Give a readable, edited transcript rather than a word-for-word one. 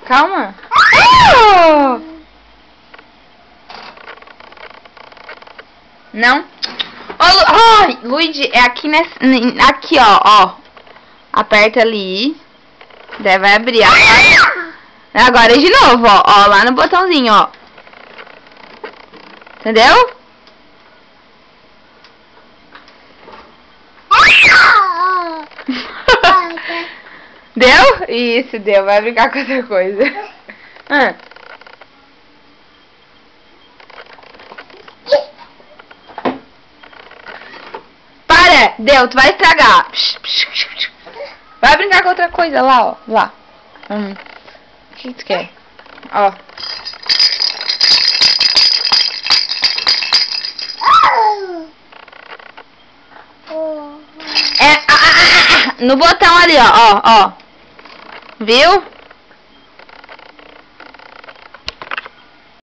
Calma. Oh! Não. Oh, Luigi, é aqui nesse... Aqui, ó. Aperta ali. Daí vai abrir. Agora de novo, ó. Lá no botãozinho, ó. Entendeu? Deu? Isso, deu. Vai brincar com outra coisa. Para! Deu, tu vai estragar. Vai brincar com outra coisa lá, ó. Lá. O que tu quer? Ó. No botão ali, ó. Viu?